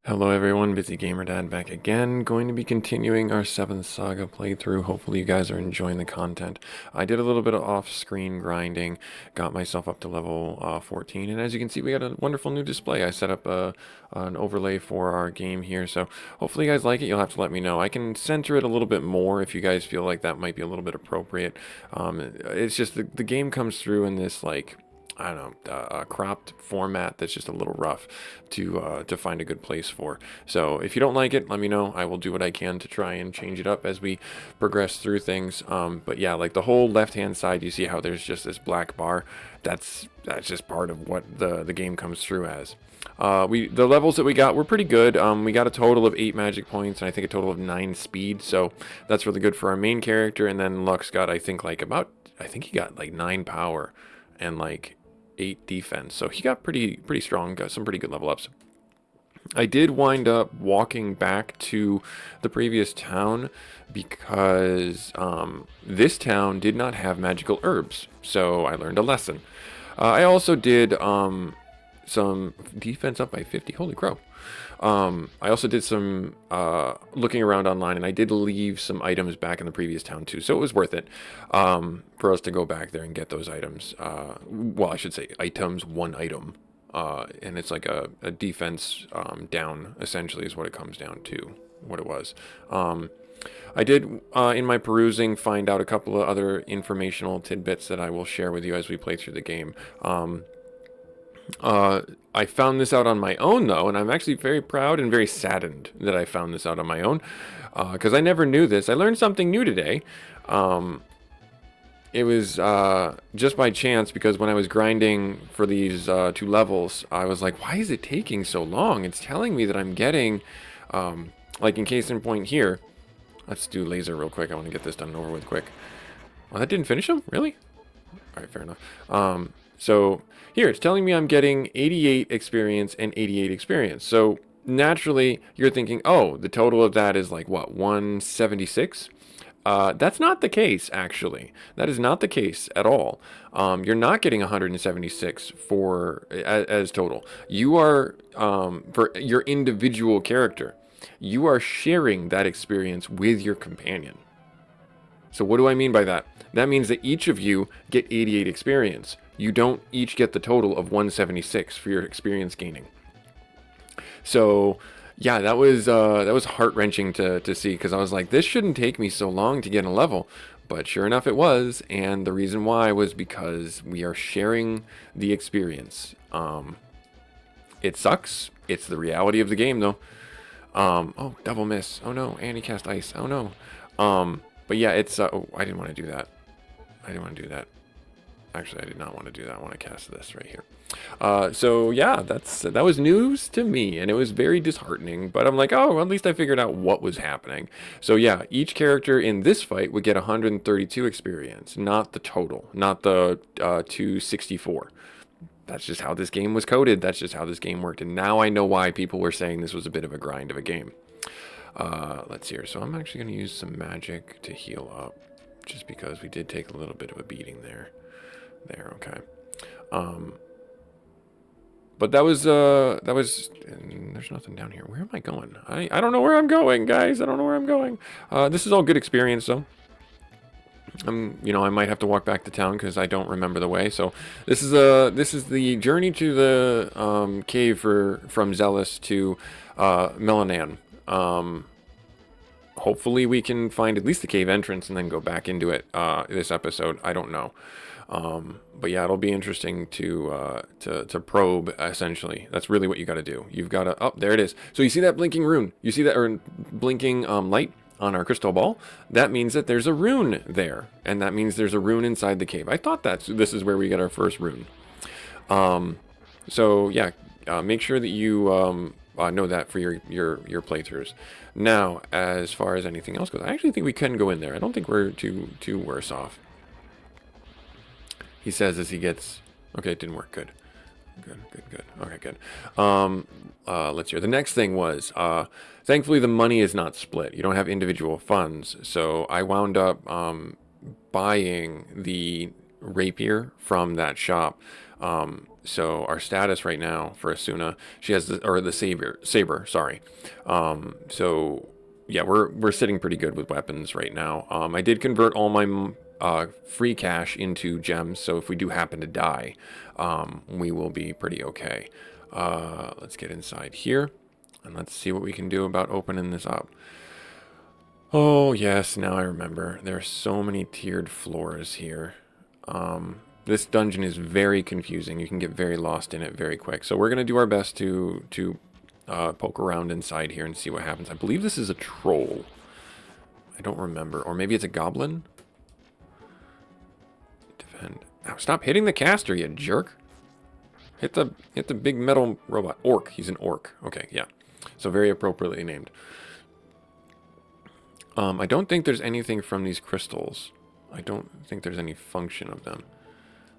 Hello everyone, busygamerdad back again. Going to be continuing our 7th Saga playthrough. Hopefully you guys are enjoying the content. I did a little bit of off-screen grinding, got myself up to level 14, and as you can see we got a wonderful new display. I set up an overlay for our game here, so hopefully you guys like it. You'll have to let me know. I can center it a little bit more if you guys feel like that might be a little bit appropriate. It's just the game comes through in this like I don't know, a cropped format that's just a little rough to find a good place for. So if you don't like it, let me know. I will do what I can to try and change it up as we progress through things. But yeah, like the whole left-hand side, you see how there's just this black bar. That's just part of what the game comes through as. The levels that we got were pretty good. We got a total of 8 magic points and I think a total of 9 speed. So that's really good for our main character. And then Lux got I think he got like 9 power and like 8 defense, so he got pretty strong, got some pretty good level ups. I did wind up walking back to the previous town because this town did not have magical herbs, so I learned a lesson. I also did some defense up by 50, holy crow. I also did some looking around online, and I did leave some items back in the previous town too, so it was worth it for us to go back there and get those items. Well, I should say items, one item, and it's like a defense down, essentially, is what it comes down to, what it was. I did, in my perusing, find out a couple of other informational tidbits that I will share with you as we play through the game. I found this out on my own, though, and I'm actually very proud and very saddened that I found this out on my own, because I never knew this. I learned something new today. It was just by chance, because when I was grinding for these 2 levels, I was like, why is it taking so long? It's telling me that I'm getting, like in case in point here, let's do laser real quick. I want to get this done and over with quick. Well, that didn't finish him? Really? All right, fair enough. So here it's telling me I'm getting 88 experience and 88 experience. So naturally you're thinking, oh, the total of that is like what, 176? That's not the case, actually. That is not the case at all. You're not getting 176 as total. You are, for your individual character, you are sharing that experience with your companion. So what do I mean by that? That means that each of you get 88 experience. You don't each get the total of 176 for your experience gaining. So yeah, that was heart-wrenching to see, because I was like, this shouldn't take me so long to get a level. But sure enough, it was, and the reason why was because we are sharing the experience. It sucks. It's the reality of the game, though. Oh, double miss. Oh no, and he cast ice. Oh no. But yeah, it's, oh, I didn't want to do that. I didn't want to do that. Actually, I did not want to do that. I want to cast this right here. So yeah, that was news to me, and it was very disheartening, but I'm like, oh, well, at least I figured out what was happening. So yeah, each character in this fight would get 132 experience, not the total, not the 264. That's just how this game was coded. That's just how this game worked, and now I know why people were saying this was a bit of a grind of a game. Let's see here. So I'm actually going to use some magic to heal up, just because we did take a little bit of a beating there. There, okay. But that was, there's nothing down here. Where am I going? I don't know where I'm going, guys. I don't know where I'm going. This is all good experience, though. You know, I might have to walk back to town because I don't remember the way. So this is the journey to the cave from Zealous to Melanan. Hopefully we can find at least the cave entrance and then go back into it this episode. I don't know. But yeah, it'll be interesting to probe, essentially. That's really what you got to do. You've got to, oh, there it is. So you see that blinking rune? You see that, or blinking light on our crystal ball? That means that there's a rune there, and that means there's a rune inside the cave. I thought this is where we get our first rune. So yeah, make sure that you know that for your playthroughs. Now, as far as anything else goes, I actually think we can go in there. I don't think we're too worse off. He says as he gets, okay, it didn't work. Good. Okay, good. Let's hear. The next thing was, thankfully the money is not split. You don't have individual funds. So I wound up buying the rapier from that shop. So our status right now for Asuna, she has the saber, sorry. So yeah, we're sitting pretty good with weapons right now. I did convert all my free cash into gems, so if we do happen to die, we will be pretty okay. Let's get inside here, and let's see what we can do about opening this up. Oh yes, now I remember. There are so many tiered floors here. This dungeon is very confusing. You can get very lost in it very quick. So we're gonna do our best to poke around inside here and see what happens. I believe this is a troll. I don't remember, or maybe it's a goblin. Defend. Ow, stop hitting the caster, you jerk! Hit the big metal robot. Orc. He's an orc. Okay, yeah. So very appropriately named. I don't think there's anything from these crystals. I don't think there's any function of them.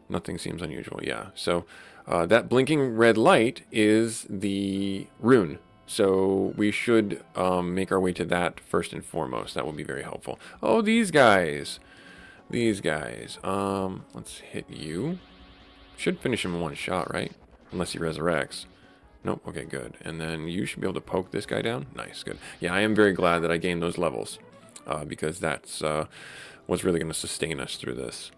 Nothing seems unusual, yeah. So that blinking red light is the rune. So we should make our way to that first and foremost. That will be very helpful. Oh, these guys. These guys. Let's hit you. Should finish him in one shot, right? Unless he resurrects. Nope, okay, good. And then you should be able to poke this guy down. Nice, good. Yeah, I am very glad that I gained those levels. Because that's what's really going to sustain us through this.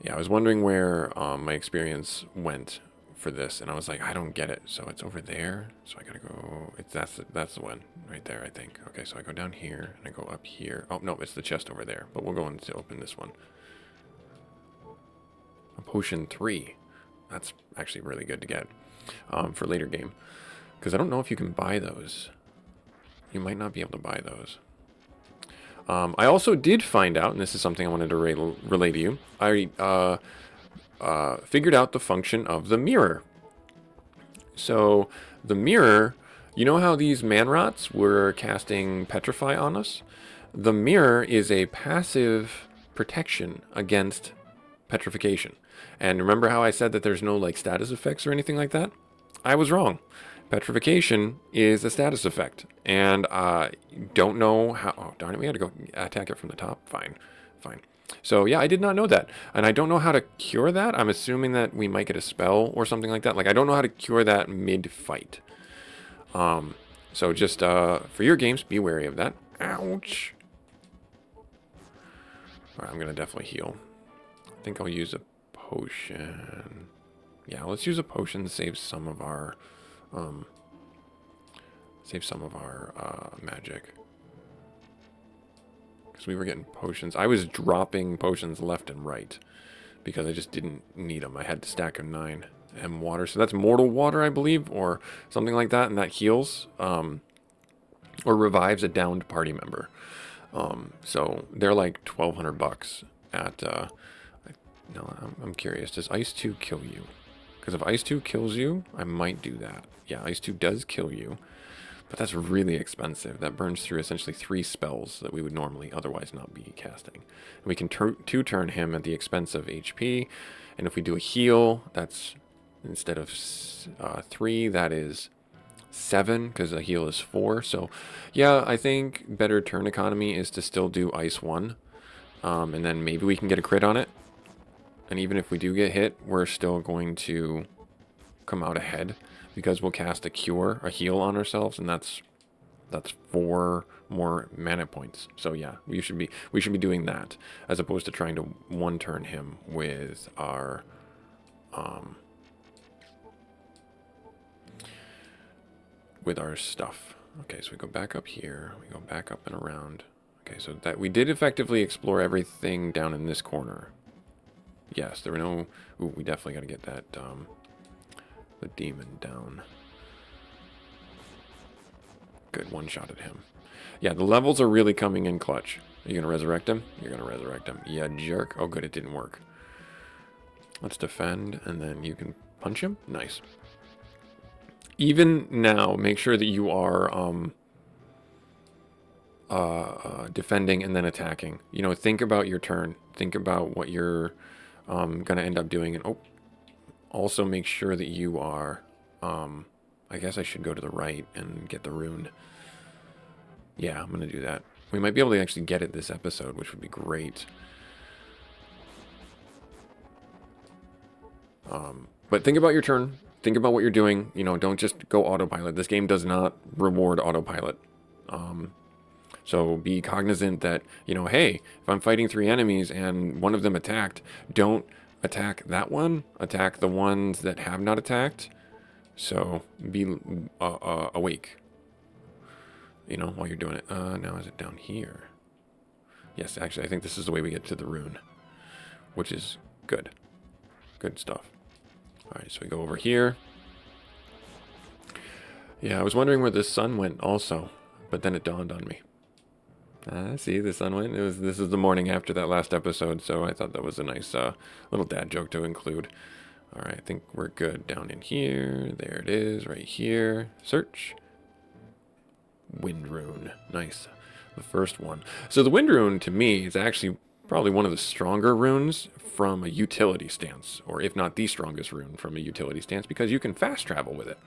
Yeah, I was wondering where my experience went for this, and I was like, I don't get it. So it's over there. So I gotta go. That's the one right there, I think. Okay, so I go down here and I go up here. Oh no, it's the chest over there. But we'll go in to open this one. A potion 3. That's actually really good to get for later game, because I don't know if you can buy those. You might not be able to buy those. I also did find out, and this is something I wanted to relay to you, I figured out the function of the mirror. So, the mirror, you know how these man-rots were casting Petrify on us? The mirror is a passive protection against petrification. And remember how I said that there's no like status effects or anything like that? I was wrong. Petrification is a status effect, and I don't know how... Oh, darn it, we had to go attack it from the top. Fine, fine. So, yeah, I did not know that, and I don't know how to cure that. I'm assuming that we might get a spell or something like that. Like, I don't know how to cure that mid-fight. So just for your games, be wary of that. Ouch. All right, I'm going to definitely heal. I think I'll use a potion. Yeah, let's use a potion to save some of our... magic, because we were getting potions. I was dropping potions left and right because I just didn't need them. I had to stack of 9 and water, so that's mortal water, I believe, or something like that, and that heals or revives a downed party member. So they're like 1,200 bucks at no, I'm curious, does ice 2 kill you? Because if ice 2 kills you, I might do that. Yeah, ice 2 does kill you. But that's really expensive. That burns through essentially 3 spells that we would normally otherwise not be casting. And we can two-turn him at the expense of HP. And if we do a heal, that's instead of 3, that is 7, because a heal is 4. So, yeah, I think better turn economy is to still do Ice 1. And then maybe we can get a crit on it. And even if we do get hit, we're still going to come out ahead, because we'll cast a cure, a heal on ourselves, and that's 4 more mana points. So yeah, we should be doing that, as opposed to trying to one-turn him with our stuff. Okay, so we go back up here, we go back up and around. Okay, so that we did effectively explore everything down in this corner. Yes, there were no... Ooh, we definitely got to get that the demon down. Good, one shot at him. Yeah, the levels are really coming in clutch. Are you going to resurrect him? You're going to resurrect him. Yeah, jerk. Oh, good, it didn't work. Let's defend, and then you can punch him. Nice. Even now, make sure that you are defending and then attacking. You know, think about your turn. Think about what you're going to end up doing. And also make sure that you are... I guess I should go to the right and get the rune. Yeah, I'm going to do that. We might be able to actually get it this episode, which would be great. But think about your turn. Think about what you're doing. You know, don't just go autopilot. This game does not reward autopilot. So be cognizant that, you know, hey, if I'm fighting 3 enemies and one of them attacked, don't attack that one. Attack the ones that have not attacked. So be awake, you know, while you're doing it. Now is it down here? Yes, actually, I think this is the way we get to the rune, which is good. Good stuff. All right, so we go over here. Yeah, I was wondering where the sun went also, but then it dawned on me. See, the sun went. This is the morning after that last episode, so I thought that was a nice little dad joke to include. All right, I think we're good down in here. There it is, right here. Search. Wind rune. Nice. The first one. So the wind rune, to me, is actually probably one of the stronger runes from a utility stance, or if not the strongest rune from a utility stance, because you can fast travel with it.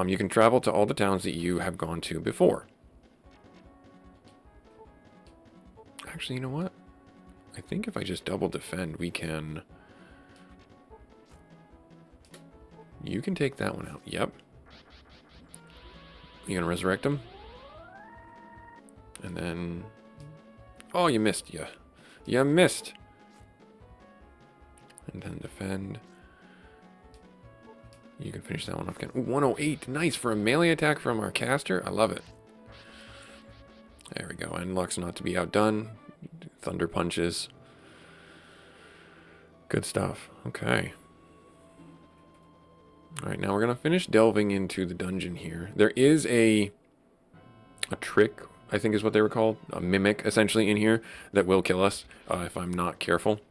You can travel to all the towns that you have gone to before. Actually, you know what? I think if I just double defend, we can... You can take that one out. Yep. You gonna resurrect him? And then... Oh, you missed, you. You missed. And then defend. You can finish that one off again. Ooh, 108. Nice for a melee attack from our caster. I love it. There we go. And luck's not to be outdone. Thunder punches. Good stuff. Okay. Alright, now we're going to finish delving into the dungeon here. There is a trick, I think is what they were called. A mimic, essentially, in here that will kill us if I'm not careful.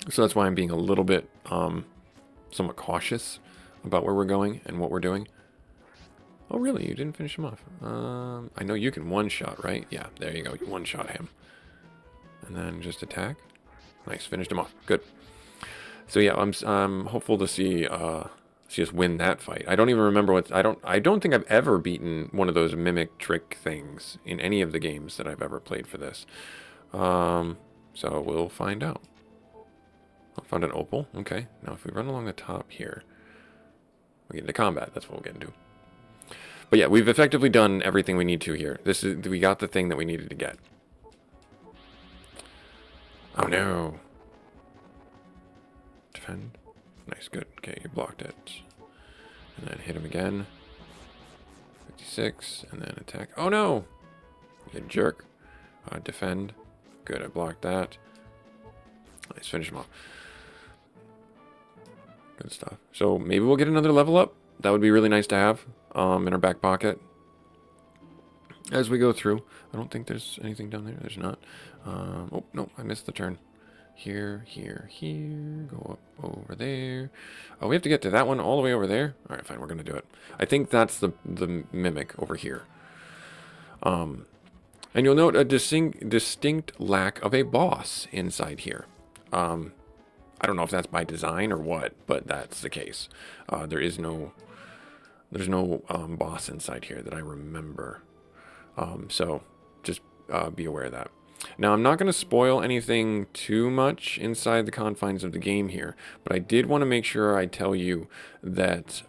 So that's why I'm being a little bit somewhat cautious about where we're going and what we're doing. Oh, really? You didn't finish him off? I know you can one-shot, right? Yeah, there you go. You one-shot him. And then just attack. Nice, finished him off. Good. So yeah, I'm hopeful to see us win that fight. I don't even remember what... I don't think I've ever beaten one of those mimic trick things in any of the games that I've ever played for this. So we'll find out. I found an opal. Okay. Now if we run along the top here, we get into combat. That's what we'll get into. But yeah, we've effectively done everything we need to here. We got the thing that we needed to get. Oh no. Defend. Nice, good. Okay, you blocked it. And then hit him again. 56, and then attack. Oh no! You jerk. Defend. Good, I blocked that. Nice, finish him off. Good stuff. So maybe we'll get another level up. That would be really nice to have in our back pocket as we go through. I don't think there's anything down there. There's not. Oh, no, I missed the turn. Here, here, here. Go up over there. Oh, we have to get to that one all the way over there? All right, fine, we're going to do it. I think that's the mimic over here. And you'll note a distinct lack of a boss inside here. I don't know if that's by design or what, but that's the case. There's no boss inside here that I remember. So just be aware of that. Now, I'm not going to spoil anything too much inside the confines of the game here, but I did want to make sure I tell you that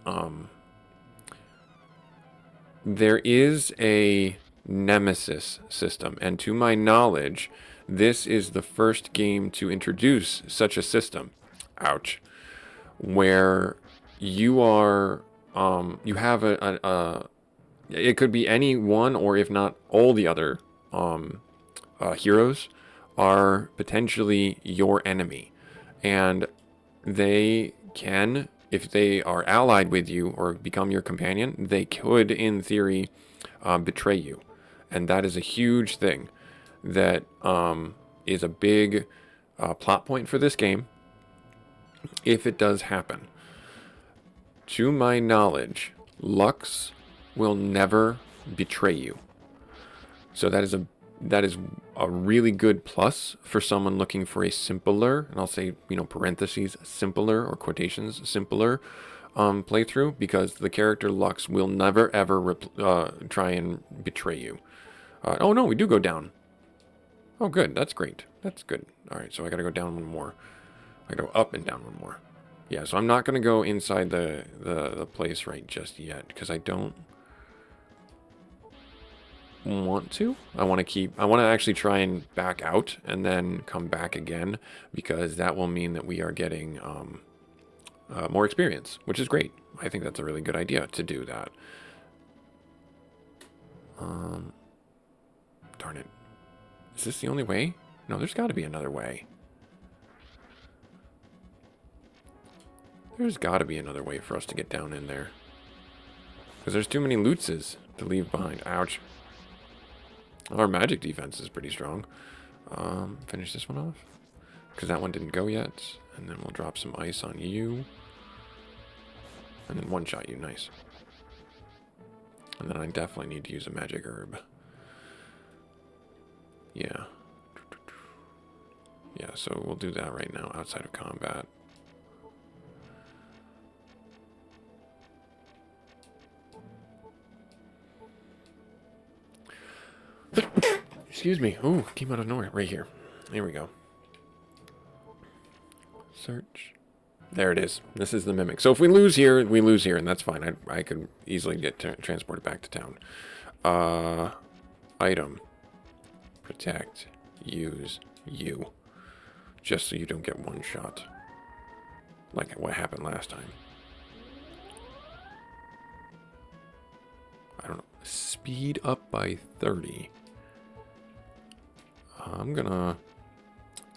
there is a nemesis system, and to my knowledge, this is the first game to introduce such a system. Ouch. Where you are, you have it could be any one, or if not all the other heroes are potentially your enemy, and they can, if they are allied with you or become your companion, they could in theory betray you, and that is a huge thing that is a big plot point for this game if it does happen. To my knowledge, Lux will never betray you, so that is a really good plus for someone looking for a simpler, and I'll say, you know, parentheses, simpler, or quotations, simpler playthrough, because the character Lux will never ever try and betray you. Oh no, we do go down. Oh good, that's great. That's good. Alright, so I gotta go down one more. I go up and down one more. Yeah, so I'm not going to go inside the place right just yet, because I don't want to. I want to actually try and back out and then come back again, because that will mean that we are getting more experience, which is great. I think that's a really good idea to do that. Darn it. Is this the only way? No, there's got to be another way. There's got to be another way for us to get down in there. Because there's too many lootses to leave behind. Ouch. Our magic defense is pretty strong. Finish this one off. Because that one didn't go yet. And then we'll drop some ice on you. And then one-shot you. Nice. And then I definitely need to use a magic herb. Yeah. Yeah, so we'll do that right now outside of combat. Excuse me. Ooh, came out of nowhere. Right here. Here we go. Search. There it is. This is the mimic. So if we lose here, we lose here, and that's fine. I could easily get transported back to town. Item. Protect. Use. You. Just so you don't get one shot. Like what happened last time. I don't know. Speed up by 30. I'm gonna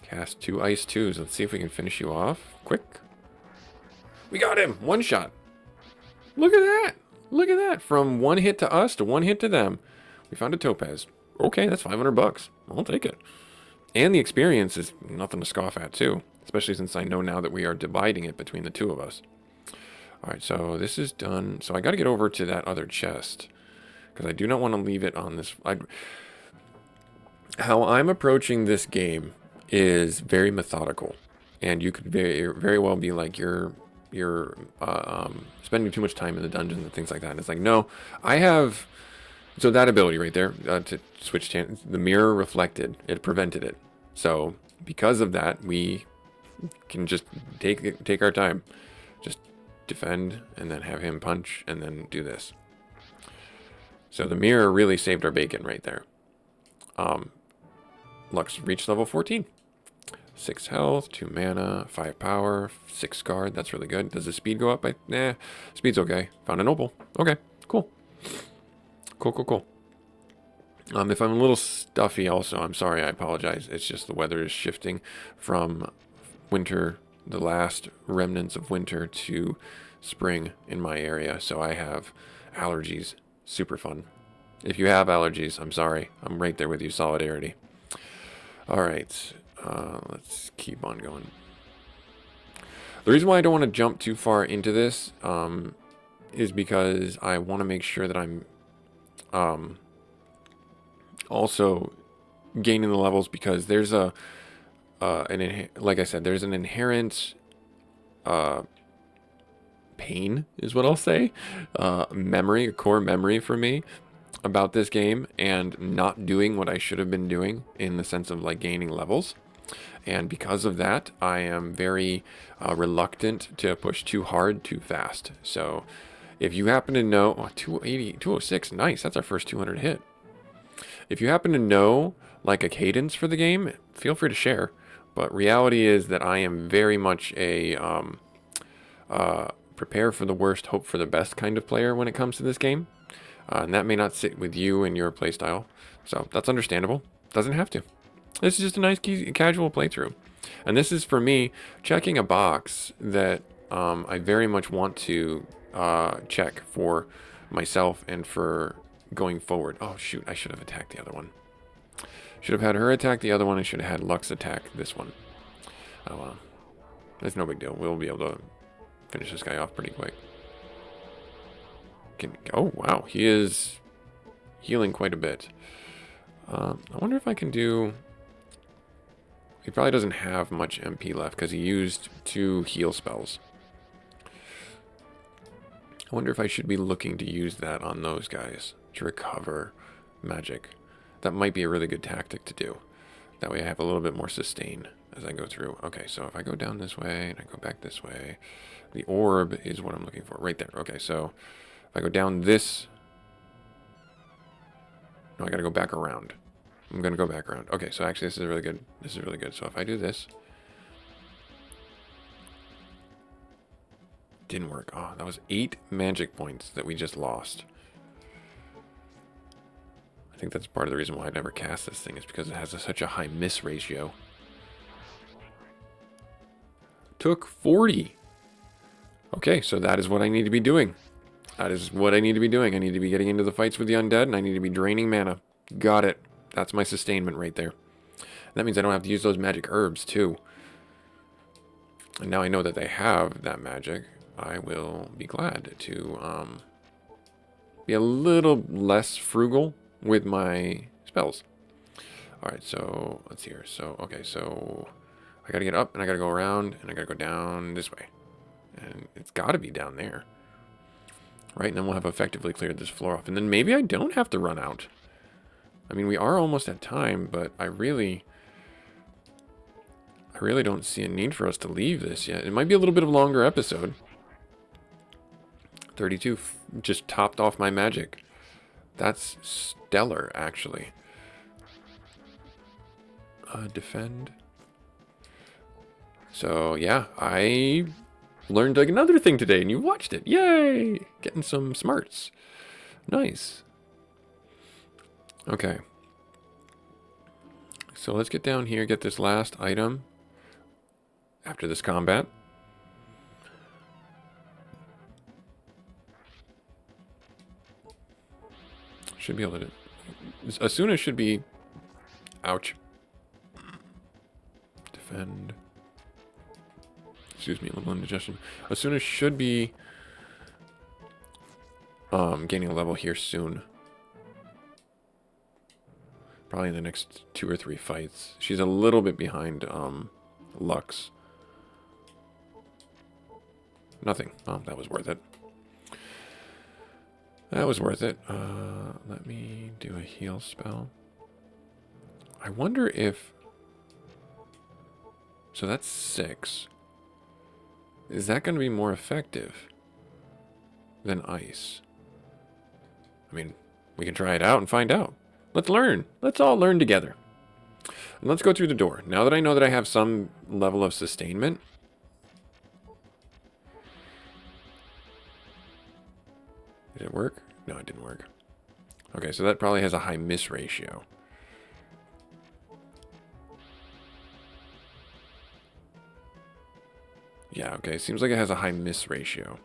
cast 2 ice 2s. Let's see if we can finish you off quick. We got him! One shot. Look at that! Look at that! From one hit to us to one hit to them. We found a topaz. Okay, that's $500. I'll take it. And the experience is nothing to scoff at, too. Especially since I know now that we are dividing it between the two of us. Alright, so this is done. So I gotta get over to that other chest. Because I do not want to leave it on this... How I'm approaching this game is very methodical. And you could very well be like, you're spending too much time in the dungeons and things like that. And it's like, no, I have... So that ability right there, to switch channels, the mirror reflected, it prevented it. So because of that, we can just take our time. Just defend, and then have him punch, and then do this. So the mirror really saved our bacon right there. Lux reached level 14. 6 health, 2 mana, 5 power, 6 guard. That's really good. Does the speed go up by... Nah, speed's okay. Found an opal. Okay, cool. Cool. If I'm a little stuffy also, I'm sorry, I apologize. It's just the weather is shifting from winter, the last remnants of winter, to spring in my area. So I have allergies. Super fun. If you have allergies, I'm sorry. I'm right there with you. Solidarity. All right. Let's keep on going. The reason why I don't want to jump too far into this is because I want to make sure that I'm also gaining the levels, because there's like I said, there's an inherent pain, is what I'll say, memory, a core memory for me about this game, and not doing what I should have been doing in the sense of like gaining levels. And because of that, I am very reluctant to push too hard too fast. So if you happen to know... Oh, 280, 206, nice. That's our first 200 hit. If you happen to know like a cadence for the game, feel free to share. But reality is that I am very much a prepare for the worst, hope for the best kind of player when it comes to this game. And that may not sit with you and your playstyle. So that's understandable. Doesn't have to. This is just a nice casual playthrough. And this is, for me, checking a box that I very much want to check for myself and for going forward. Oh, shoot. I should have attacked the other one. Should have had her attack the other one. I should have had Lux attack this one. Oh, well. It's no big deal. We'll be able to finish this guy off pretty quick. Oh, wow. He is healing quite a bit. I wonder if I can do... He probably doesn't have much MP left because he used 2 heal spells. I wonder if I should be looking to use that on those guys to recover magic. That might be a really good tactic to do. That way I have a little bit more sustain as I go through. Okay, so if I go down this way and I go back this way, the orb is what I'm looking for. Right there. Okay, so if I go down this... No, I gotta go back around. I'm gonna go back around. Okay, so actually this is really good. This is really good. So if I do this... Didn't work. Oh, that was 8 magic points that we just lost. I think that's part of the reason why I never cast this thing, is because it has such a high miss ratio. Took 40. Okay, so that is what I need to be doing. That is what I need to be doing. I need to be getting into the fights with the undead, and I need to be draining mana. Got it. That's my sustainment right there. And that means I don't have to use those magic herbs, too. And now I know that they have that magic. I will be glad to be a little less frugal with my spells. Alright, so let's see here. So, okay, so I gotta get up and I gotta go around and I gotta go down this way. And it's gotta be down there. Right, and then we'll have effectively cleared this floor off. And then maybe I don't have to run out. I mean, we are almost at time, but I really don't see a need for us to leave this yet. It might be a little bit of a longer episode. 32 just topped off my magic. That's stellar, actually. Defend. So, yeah, I learned like another thing today, and you watched it. Yay! Getting some smarts. Nice. Okay. So let's get down here, get this last item after this combat. Should be able to... Asuna should be... Ouch. Defend. Excuse me, a little indigestion. Asuna should be... gaining a level here soon. Probably in the next 2 or 3 fights. She's a little bit behind, Lux. Nothing. Oh, that was worth it. That was worth it. Let me do a heal spell. I wonder if... So that's 6. Is that going to be more effective than ice? I mean, we can try it out and find out. Let's learn. Let's all learn together. And let's go through the door. Now that I know that I have some level of sustainment... Did it work? No, it didn't work. Okay, so that probably has a high miss ratio. Yeah, okay. Seems like it has a high miss ratio.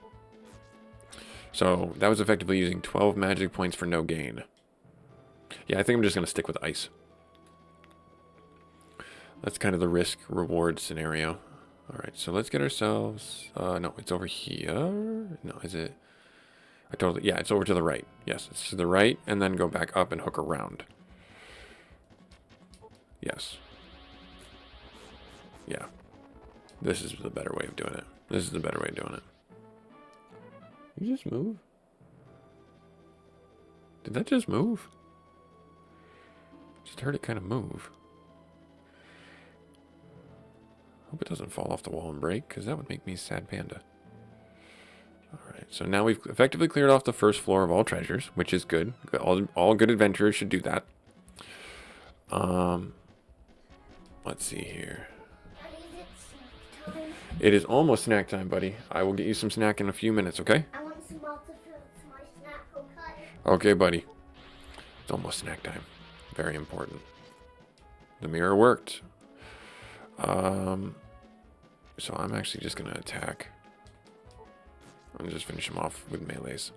So that was effectively using 12 magic points for no gain. Yeah, I think I'm just going to stick with ice. That's kind of the risk-reward scenario. Alright, so let's get ourselves... no, it's over here. No, is it... Yeah, it's over to the right. Yes, it's to the right, and then go back up and hook around. Yes. Yeah. This is the better way of doing it. This is the better way of doing it. You just move? Did that just move? Just heard it kind of move. Hope it doesn't fall off the wall and break, because that would make me sad panda. Alright, so now we've effectively cleared off the first floor of all treasures, which is good. All good adventurers should do that. Let's see here. It is almost snack time, buddy. I will get you some snack in a few minutes, okay? I want some water for my snack, okay? Okay, buddy. It's almost snack time. Very important. The mirror worked. So I'm actually just going to attack. I'm just finish him off with melees.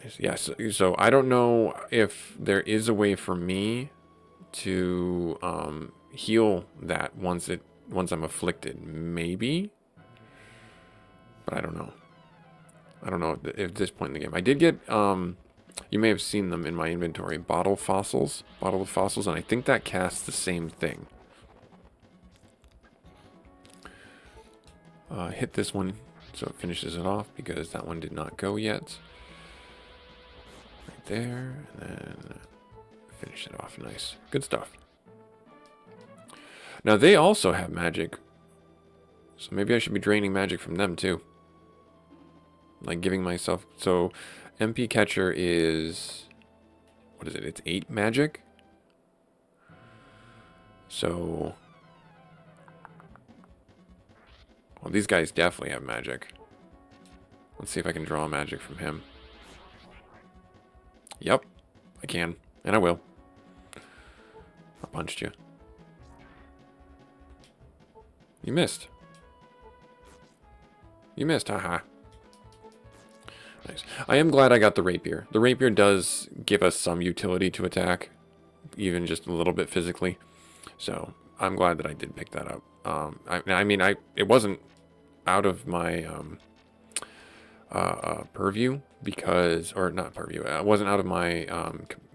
Nice. Yes. Yeah, so I don't know if there is a way for me to heal that once I'm afflicted. Maybe, but I don't know. I don't know at this point in the game. I did get you may have seen them in my inventory. Bottle fossils, and I think that casts the same thing. Hit this one so it finishes it off because that one did not go yet. Right there, and then finish it off. Nice. Good stuff. Now, they also have magic. So maybe I should be draining magic from them, too. Like, giving myself... So, MP Catcher is... What is it? It's 8 magic? So... Well, these guys definitely have magic. Let's see if I can draw magic from him. Yep, I can. And I will. I punched you. You missed. You missed, haha. Nice. I am glad I got the rapier. The rapier does give us some utility to attack, even just a little bit physically. So I'm glad that I did pick that up. I mean, it wasn't out of my purview because, or not purview. It wasn't out of my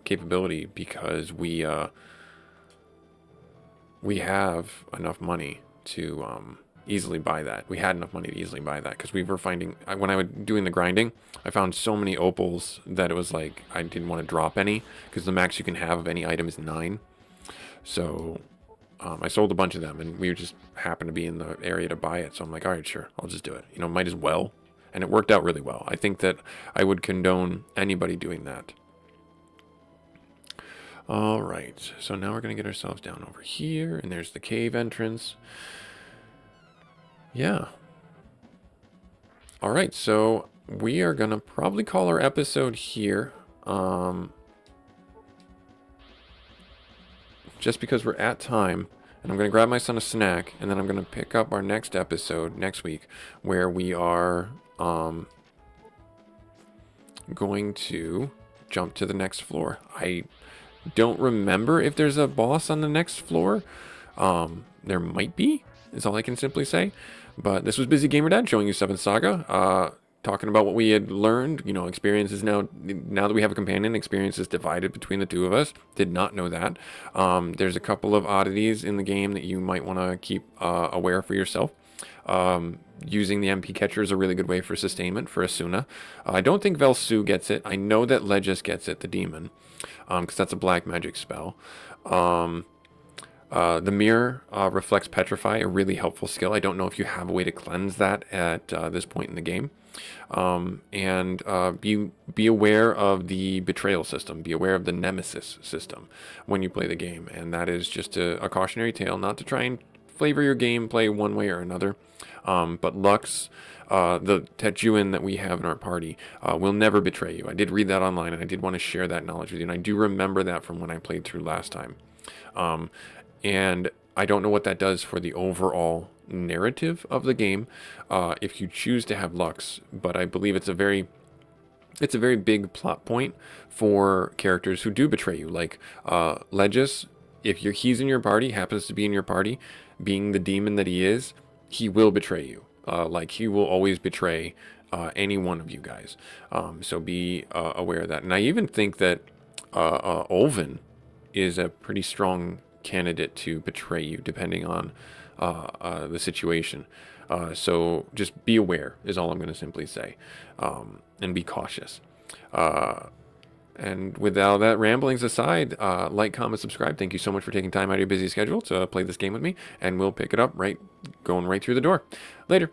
capability because we have enough money to easily buy that. We had enough money to easily buy that because we were finding, when I was doing the grinding, I found so many opals that it was like I didn't want to drop any because the max you can have of any item is 9. So I sold a bunch of them, and we just happened to be in the area to buy it. So I'm like, all right, sure, I'll just do it. You know, might as well. And it worked out really well. I think that I would condone anybody doing that. All right, so now we're going to get ourselves down over here, and there's the cave entrance. Yeah. All right, so we are going to probably call our episode here. Just because we're at time, and I'm going to grab my son a snack, and then I'm going to pick up our next episode next week, where we are going to jump to the next floor. I don't remember if there's a boss on the next floor. There might be, is all I can simply say. But this was Busy Gamer Dad showing you 7th Saga. Talking about what we had learned, you know, experiences now that we have a companion, experiences divided between the two of us. Did not know that. There's a couple of oddities in the game that you might want to keep aware for yourself. Using the MP Catcher is a really good way for sustainment for Asuna. I don't think Velsu gets it. I know that Legis gets it, the demon, because that's a black magic spell. The mirror reflects Petrify, a really helpful skill. I don't know if you have a way to cleanse that at this point in the game. Be aware of the betrayal system. Be aware of the nemesis system when you play the game. And that is just a cautionary tale, not to try and flavor your gameplay one way or another. But Lux, the Techuan that we have in our party, will never betray you. I did read that online, and I did want to share that knowledge with you. And I do remember that from when I played through last time. And I don't know what that does for the overall narrative of the game if you choose to have Lux, but I believe it's a very big plot point for characters who do betray you, like Legis. If he's in your party, happens to be in your party, being the demon that he is, he will betray you. Like he will always betray any one of you guys. So be aware of that. And I even think that Olvin is a pretty strong candidate to betray you, depending on the situation. So just be aware is all I'm going to simply say, and be cautious. And with all that ramblings aside, like, comment, subscribe. Thank you so much for taking time out of your busy schedule to play this game with me, and we'll pick it up going right through the door. Later.